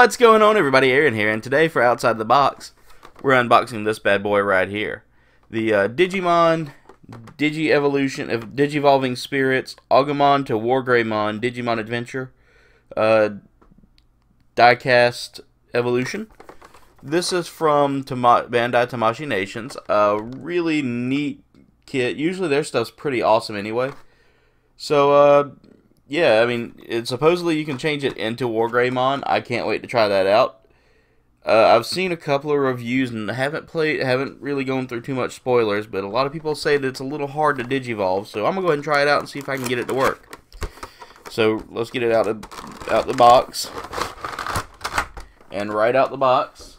What's going on, everybody? Aaron here, and today for Outside the Box, we're unboxing this bad boy right here. The Digimon Digi-Evolution of Digivolving Spirits Agumon to Wargreymon Digimon Adventure Diecast Evolution. This is from Bandai Tamashii Nations. A really neat kit. Usually their stuff's pretty awesome anyway. So, yeah, I mean, supposedly you can change it into Wargreymon. I can't wait to try that out. I've seen a couple of reviews and haven't really gone through too much spoilers, but a lot of people say that it's a little hard to digivolve, so I'm gonna go ahead and try it out and see if I can get it to work. So let's get it out the box, and right out the box,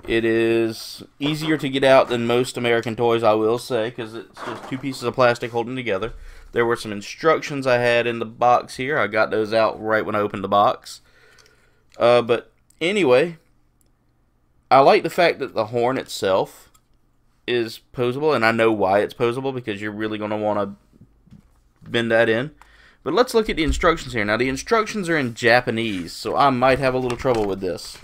it is easier to get out than most American toys, I will say, because it's just two pieces of plastic holding together. There were some instructions I had in the box here. I got those out right when I opened the box. But anyway, I like the fact that the horn itself is posable, and I know why it's posable, because you're really going to want to bend that in. But let's look at the instructions here. Now, the instructions are in Japanese, so I might have a little trouble with this.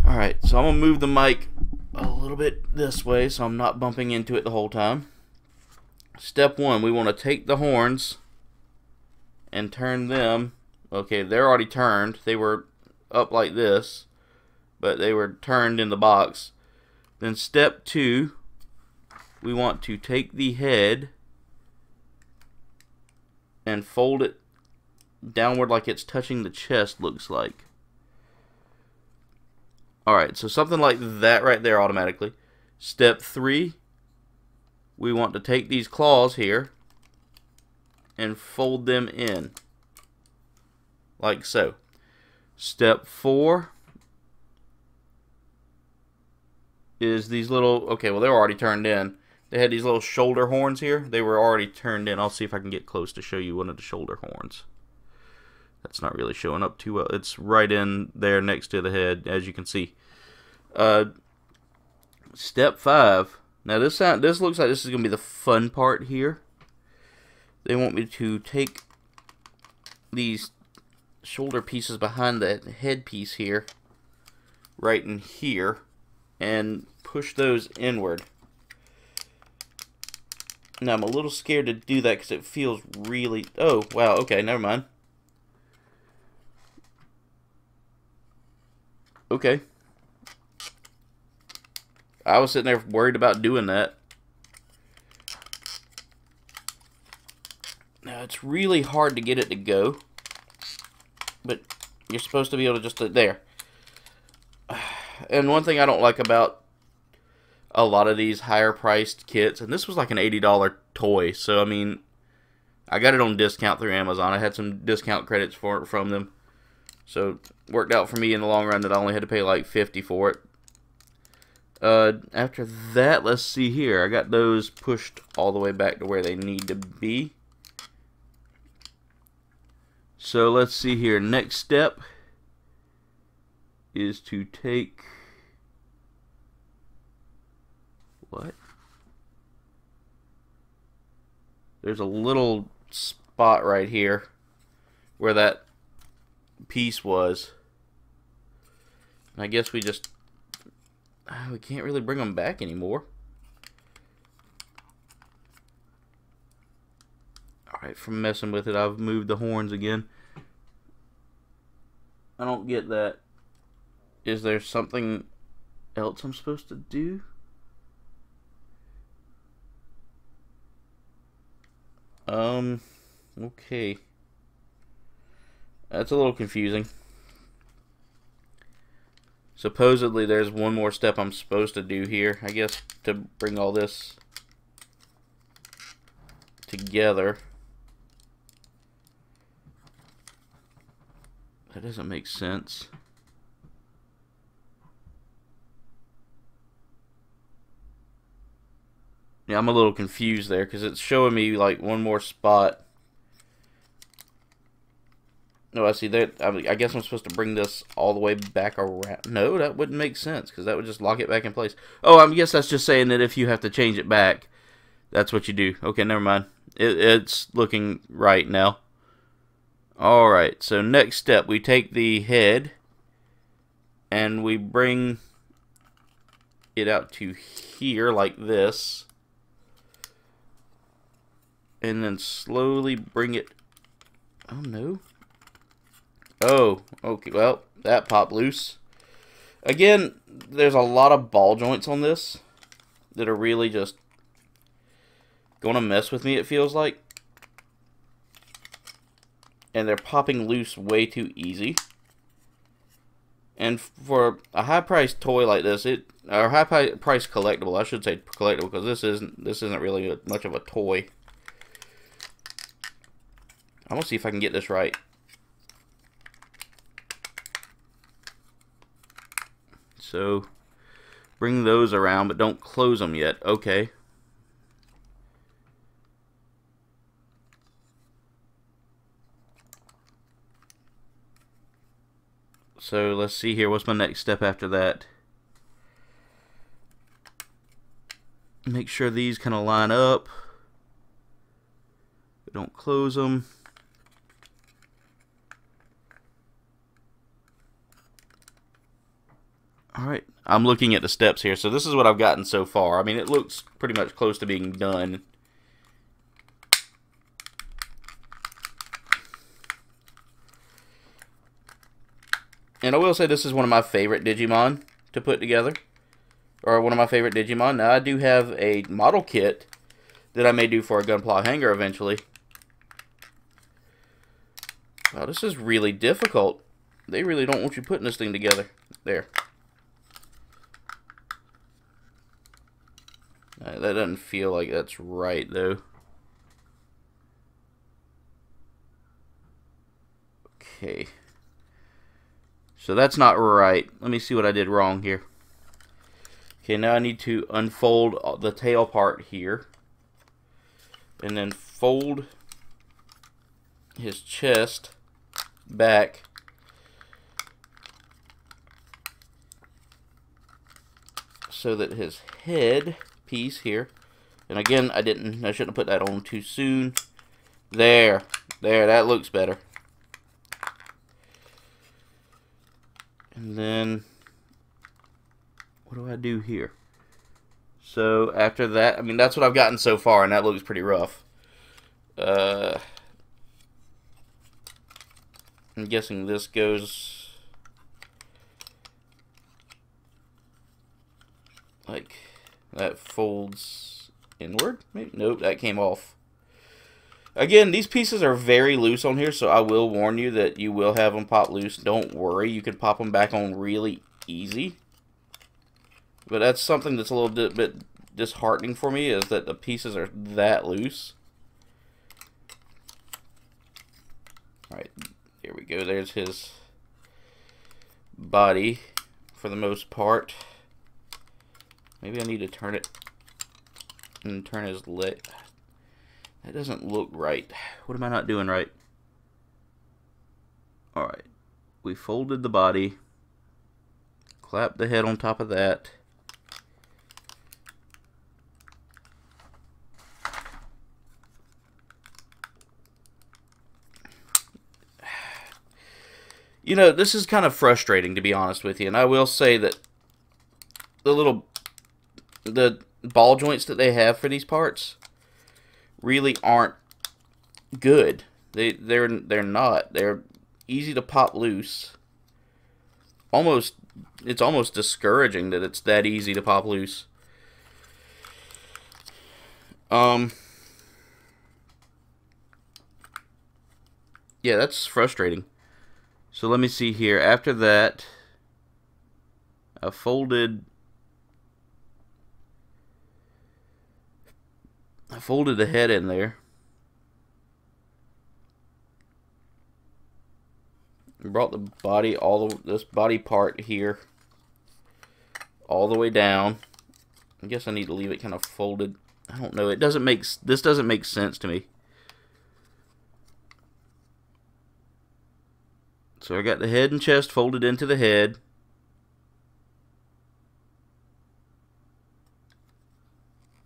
Alright, so I'm going to move the mic a little bit this way so I'm not bumping into it the whole time. Step 1, we want to take the horns and turn them. Okay, they're already turned. They were up like this, but they were turned in the box. Then step 2, we want to take the head and fold it downward like it's touching the chest, looks like. Alright, so something like that right there automatically. Step 3, we want to take these claws here and fold them in. Like so. Step 4 is these little, okay, well, they're already turned in. They had these little shoulder horns here. They were already turned in. I'll see if I can get close to show you one of the shoulder horns. That's not really showing up too well. It's right in there next to the head, as you can see. Step 5. Now this looks like this is going to be the fun part here. They want me to take these shoulder pieces behind the head piece here, right in here, and push those inward. Now I'm a little scared to do that because it feels really... Oh, wow, okay, never mind. Okay. I was sitting there worried about doing that. Now it's really hard to get it to go, but you're supposed to be able to just there. And one thing I don't like about a lot of these higher priced kits, and this was like an $80 toy, so I mean, I got it on discount through Amazon. I had some discount credits from them, so it worked out for me in the long run that I only had to pay like $50 for it. After that, let's see here. I got those pushed all the way back to where they need to be. So let's see here. Next step is to take... What? There's a little spot right here where that piece was. And I guess we just... we can't really bring them back anymore. Alright, from messing with it, I've moved the horns again. I don't get that. Is there something else I'm supposed to do? Okay. That's a little confusing. Supposedly there's one more step I'm supposed to do here, I guess, to bring all this together. That doesn't make sense. Yeah, I'm a little confused there because it's showing me like one more spot. No, I see that. I guess I'm supposed to bring this all the way back around. No, that wouldn't make sense because that would just lock it back in place. Oh, I guess that's just saying that if you have to change it back, that's what you do. Okay, never mind. It's looking right now. Alright, so next step, we take the head and we bring it out to here like this. And then slowly bring it... Oh, no. Oh, okay, well, that popped loose. Again, there's a lot of ball joints on this that are really just going to mess with me, it feels like. And they're popping loose way too easy. And for a high-priced toy like this, or high-priced collectible, I should say collectible, because this isn't really much of a toy. I'm gonna see if I can get this right. So, bring those around, but don't close them yet. Okay. So let's see here. What's my next step after that? Make sure these kind of line up. Don't close them. Alright, I'm looking at the steps here. So this is what I've gotten so far. I mean, it looks pretty much close to being done. And I will say this is one of my favorite Digimon to put together. Or one of my favorite Digimon. Now, I do have a model kit that I may do for a Gunpla hanger eventually. Wow, this is really difficult. They really don't want you putting this thing together. There. That doesn't feel like that's right, though. Okay. So that's not right. Let me see what I did wrong here. Okay, now I need to unfold the tail part here. And then fold his chest back. So that his head piece here. And again, I shouldn't have put that on too soon. There, that looks better. And then, what do I do here? So, after that, I mean, that's what I've gotten so far, and that looks pretty rough. I'm guessing this goes like that, folds inward. Maybe? Nope, that came off. Again, these pieces are very loose on here, so I will warn you that you will have them pop loose. Don't worry, you can pop them back on really easy. But that's something that's a little bit disheartening for me, is that the pieces are that loose. Alright, here we go. There's his body for the most part. Maybe I need to turn it and turn his leg. That doesn't look right. What am I not doing right? Alright. We folded the body. Clap the head on top of that. You know, this is kind of frustrating, to be honest with you. And I will say that the ball joints that they have for these parts really aren't good. They're not. They're easy to pop loose. It's almost discouraging that it's that easy to pop loose. Yeah, that's frustrating. So let me see here. After that, I folded the head in there. Brought the body, this body part here, all the way down. I guess I need to leave it kind of folded. I don't know. This doesn't make sense to me. So I got the head and chest folded into the head.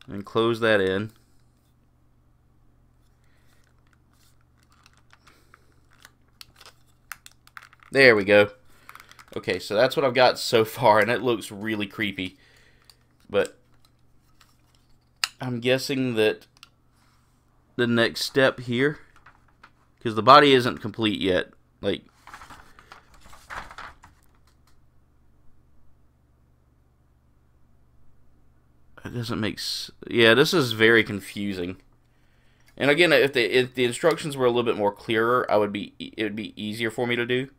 And close that in. There we go. Okay, so that's what I've got so far, and it looks really creepy. But I'm guessing that the next step here, because the body isn't complete yet, like, it doesn't make yeah, this is very confusing. And again, if the instructions were a little bit more clearer, it would be easier for me to do,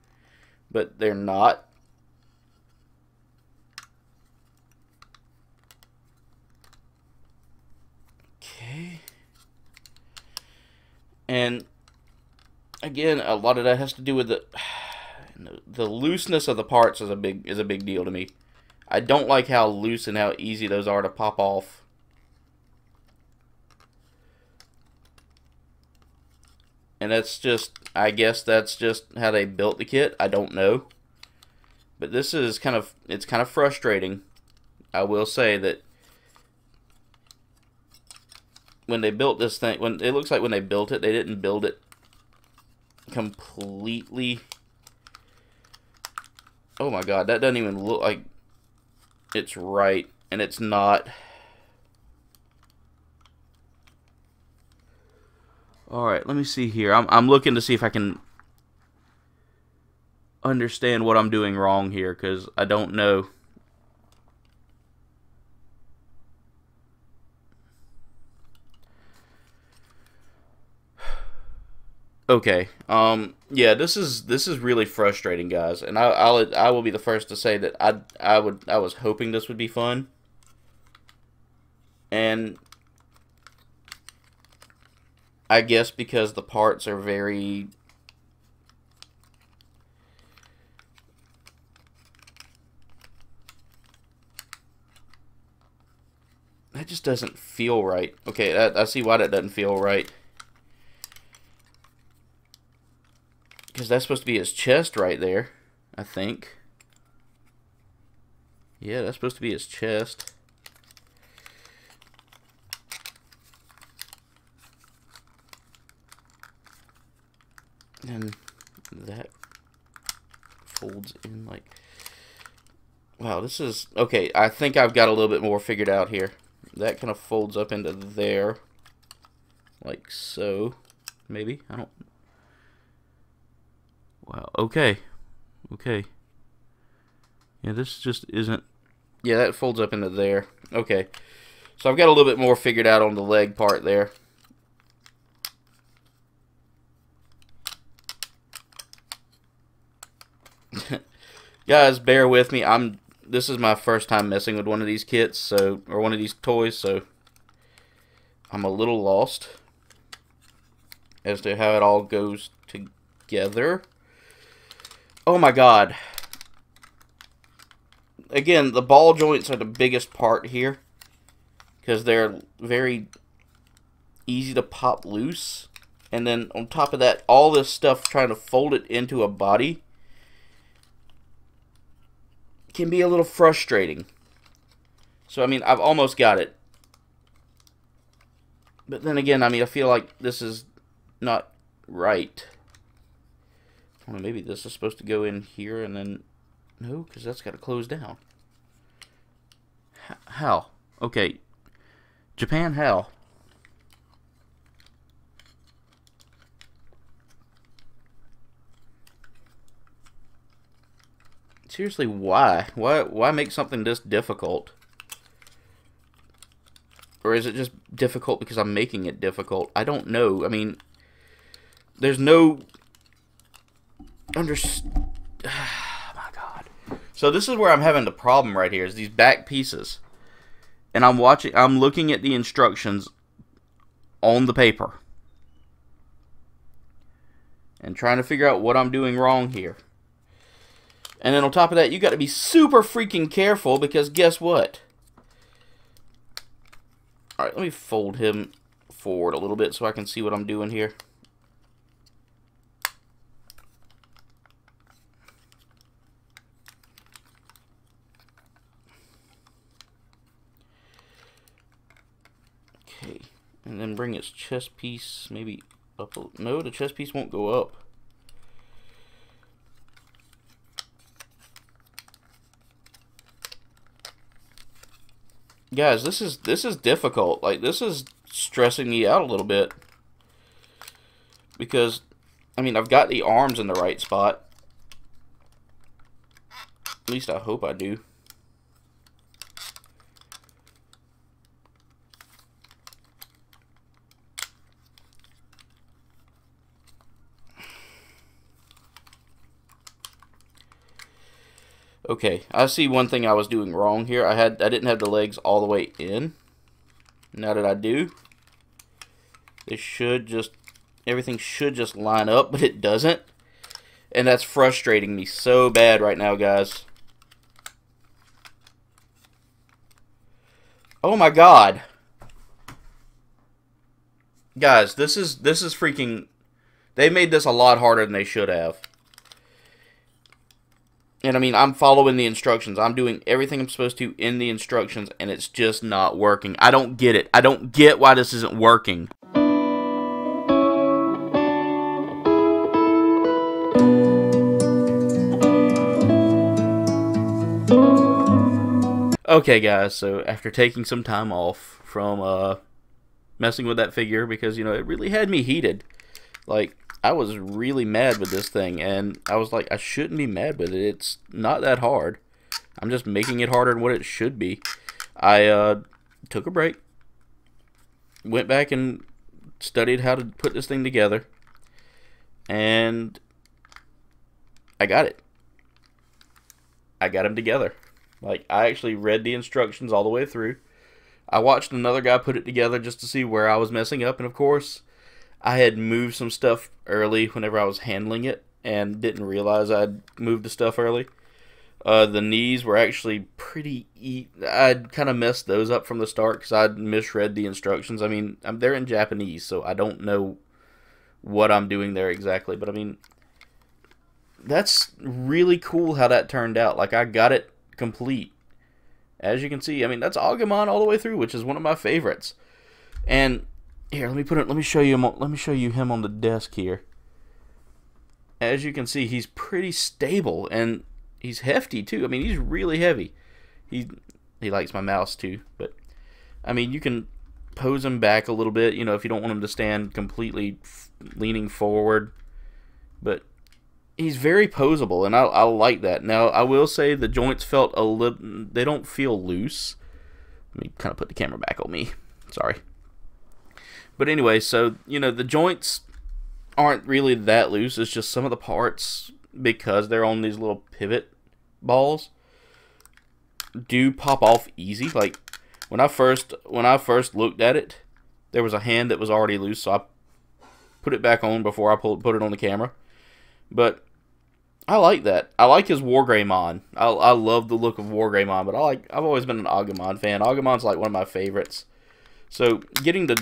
but they're not. Okay. And again, a lot of that has to do with the looseness of the parts is a big deal to me. I don't like how loose and how easy those are to pop off. And that's just, I guess that's just how they built the kit. I don't know. But this is it's kind of frustrating. I will say that when they built this thing, it looks like when they built it, they didn't build it completely. Oh my god, that doesn't even look like it's right, and it's not. Alright, let me see here. I'm looking to see if I can understand what I'm doing wrong here, because I don't know. Okay. Yeah, this is really frustrating, guys, and I will be the first to say that I was hoping this would be fun, and I guess because the parts are very that just doesn't feel right. Okay, I see why that doesn't feel right. Because that's supposed to be his chest right there, I think. Yeah, that's supposed to be his chest. And that folds in like... Wow, this is... Okay, I think I've got a little bit more figured out here. That kind of folds up into there. Like so. Maybe? I don't... Wow, okay. Okay. Yeah, this just isn't... Yeah, that folds up into there. Okay. So I've got a little bit more figured out on the leg part there. Guys, bear with me. This is my first time messing with one of these kits, or one of these toys, so I'm a little lost as to how it all goes together. Oh my god. Again, the ball joints are the biggest part here, because they're very easy to pop loose. And then on top of that, all this stuff trying to fold it into a body can be a little frustrating. So, I mean, I've almost got it. But then again, I mean, I feel like this is not right. Well, maybe this is supposed to go in here and then... No, because that's got to close down. How? Okay. Japan, how? Seriously, why? Why make something this difficult? Or is it just difficult because I'm making it difficult? I don't know. I mean, there's no... Oh my god. So this is where I'm having the problem right here, is these back pieces. And I'm looking at the instructions on the paper. And trying to figure out what I'm doing wrong here. And then on top of that, you got to be super freaking careful, because guess what? Alright, let me fold him forward a little bit so I can see what I'm doing here. Okay, and then bring his chest piece maybe up. No, the chest piece won't go up. Guys, this is difficult. Like, this is stressing me out a little bit. Because, I mean, I've got the arms in the right spot. At least I hope I do. Okay, I see one thing I was doing wrong here. I didn't have the legs all the way in. Now that I do, everything should just line up, but it doesn't. And that's frustrating me so bad right now, guys. Oh my god. Guys, this is freaking... They made this a lot harder than they should have. And I mean, I'm following the instructions. I'm doing everything I'm supposed to in the instructions, and it's just not working. I don't get it. I don't get why this isn't working. Okay, guys, so after taking some time off from messing with that figure, because, you know, it really had me heated. Like, I was really mad with this thing, and I was like, I shouldn't be mad with it. It's not that hard. I'm just making it harder than what it should be. I took a break, went back and studied how to put this thing together, and I got it. I got him together. Like, I actually read the instructions all the way through. I watched another guy put it together just to see where I was messing up, and of course, I had moved some stuff early whenever I was handling it, and didn't realize I'd moved the stuff early. The knees were actually pretty... I'd kind of messed those up from the start because I'd misread the instructions. I mean, they're in Japanese, so I don't know what I'm doing there exactly. But I mean, that's really cool how that turned out. Like, I got it complete. As you can see, I mean, that's Agumon all the way through, which is one of my favorites. And here, let me show you him on the desk here. As you can see, he's pretty stable, and he's hefty too. I mean, he's really heavy. He likes my mouse too, but I mean, you can pose him back a little bit, you know, if you don't want him to stand completely leaning forward. But he's very poseable, and I like that. Now, I will say the joints felt a little... They don't feel loose. Let me kind of put the camera back on me. Sorry. But anyway, so, you know, the joints aren't really that loose. It's just some of the parts, because they're on these little pivot balls, do pop off easy. Like, when I first looked at it, there was a hand that was already loose, so I put it back on before I put it on the camera. But I like that. I like his Wargreymon. I love the look of Wargreymon, but I've always been an Agumon fan. Agumon's like one of my favorites. So getting to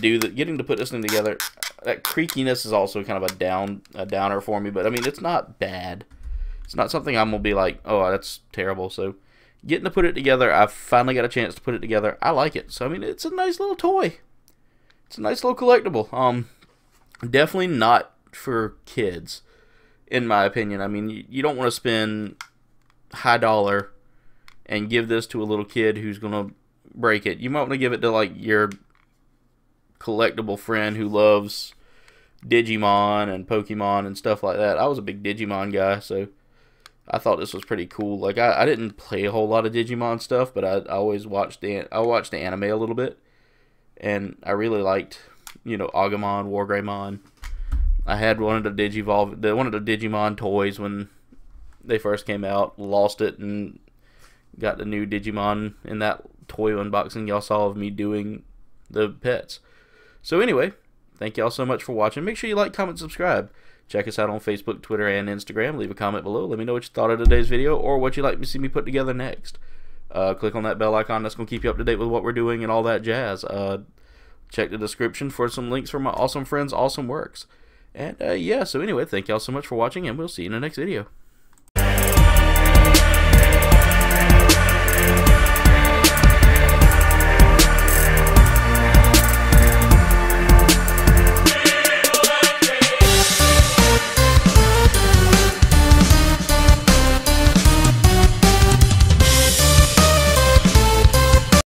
put this thing together, that creakiness is also kind of a downer for me. But I mean, it's not bad. It's not something I'm gonna be like, oh, that's terrible. So getting to put it together, I finally got a chance to put it together. I like it. So I mean, it's a nice little toy. It's a nice little collectible. Definitely not for kids, in my opinion. I mean, you don't want to spend high dollar and give this to a little kid who's gonna break it. You might want to give it to like your collectible friend who loves Digimon and Pokemon and stuff like that. I was a big Digimon guy, so I thought this was pretty cool. Like, I didn't play a whole lot of Digimon stuff, but I always watched the anime a little bit, and I really liked, you know, Agumon, Wargreymon. I had one of the Digimon toys when they first came out, lost it, and got the new Digimon in that toy unboxing y'all saw of me doing the pets. So anyway, thank y'all so much for watching. Make sure you like, comment, subscribe. Check us out on Facebook, Twitter, and Instagram. Leave a comment below. Let me know what you thought of today's video, or what you'd like to see me put together next. Click on that bell icon. That's going to keep you up to date with what we're doing and all that jazz. Check the description for some links for my awesome friends' awesome works. And yeah, so anyway, thank y'all so much for watching, and we'll see you in the next video.